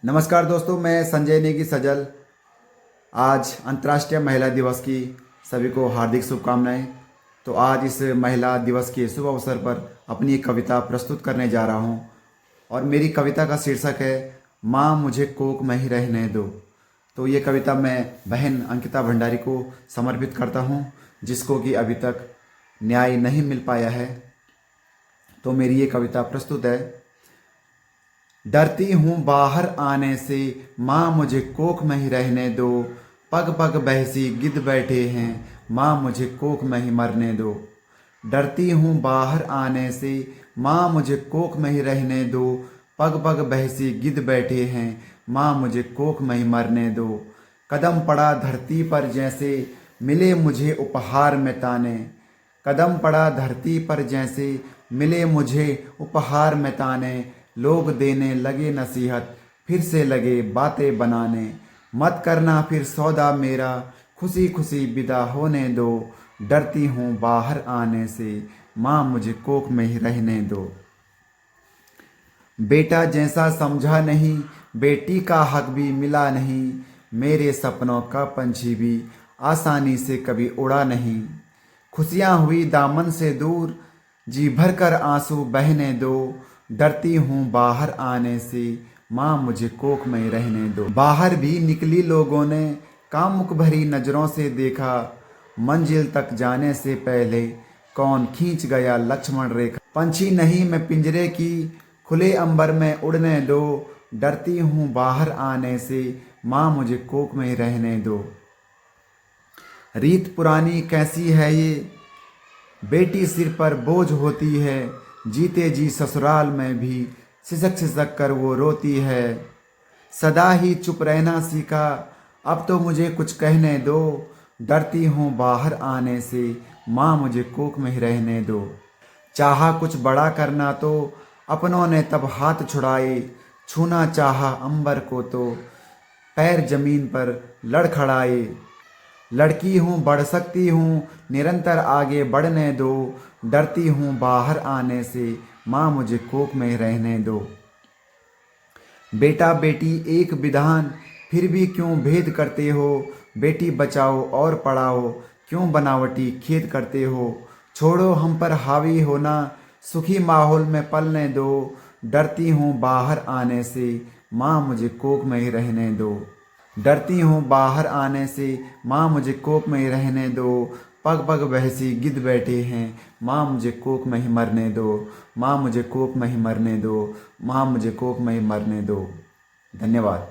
नमस्कार दोस्तों, मैं संजय नेगी सजल। आज अंतर्राष्ट्रीय महिला दिवस की सभी को हार्दिक शुभकामनाएं। तो आज इस महिला दिवस के शुभ अवसर पर अपनी एक कविता प्रस्तुत करने जा रहा हूं और मेरी कविता का शीर्षक है माँ मुझे कोख में ही रहने दो। तो ये कविता मैं बहन अंकिता भंडारी को समर्पित करता हूं, जिसको कि अभी तक न्याय नहीं मिल पाया है। तो मेरी ये कविता प्रस्तुत है। डरती हूँ बाहर आने से, माँ मुझे कोख में ही रहने दो। पग पग बहसी गिद्ध बैठे हैं, माँ मुझे कोख में ही मरने दो। डरती हूँ बाहर आने से, माँ मुझे कोख में ही रहने दो। पग पग बहसी गिद्ध बैठे हैं, माँ मुझे कोख में ही मरने दो। कदम पड़ा धरती पर जैसे, मिले मुझे उपहार में ताने। कदम पड़ा धरती पर जैसे, मिले मुझे उपहार में ताने। लोग देने लगे नसीहत, फिर से लगे बातें बनाने। मत करना फिर सौदा मेरा, खुशी खुशी विदा होने दो। डरती हूँ बाहर आने से, माँ मुझे कोख में ही रहने दो। बेटा जैसा समझा नहीं, बेटी का हक भी मिला नहीं। मेरे सपनों का पंछी भी आसानी से कभी उड़ा नहीं। खुशियाँ हुई दामन से दूर, जी भर कर आंसू बहने दो। डरती हूँ बाहर आने से, माँ मुझे कोख में रहने दो। बाहर भी निकली लोगों ने कामुक भरी नजरों से देखा। मंजिल तक जाने से पहले कौन खींच गया लक्ष्मण रेखा। पंछी नहीं मैं पिंजरे की, खुले अंबर में उड़ने दो। डरती हूँ बाहर आने से, माँ मुझे कोख में रहने दो। रीत पुरानी कैसी है ये, बेटी सिर पर बोझ होती है। जीते जी ससुराल में भी सिसक सिसक कर वो रोती है। सदा ही चुप रहना सीखा, अब तो मुझे कुछ कहने दो। डरती हूँ बाहर आने से, माँ मुझे कोख में ही रहने दो। चाहा कुछ बड़ा करना तो अपनों ने तब हाथ छुड़ाए। छूना चाहा अंबर को तो पैर जमीन पर लड़खड़ाए। लड़की हूँ बढ़ सकती हूँ, निरंतर आगे बढ़ने दो। डरती हूँ बाहर आने से, माँ मुझे कोख में रहने दो। बेटा बेटी एक विधान, फिर भी क्यों भेद करते हो। बेटी बचाओ और पढ़ाओ, क्यों बनावटी खेद करते हो। छोड़ो हम पर हावी होना, सुखी माहौल में पलने दो। डरती हूँ बाहर आने से, माँ मुझे कोख में ही रहने दो। डरती हूँ बाहर आने से, माँ मुझे कोख में ही रहने दो। पग पग बहसी गिद्ध बैठे हैं, माँ मुझे कोख में ही मरने दो। माँ मुझे कोख में ही मरने दो। माँ मुझे कोख में ही मरने दो। धन्यवाद।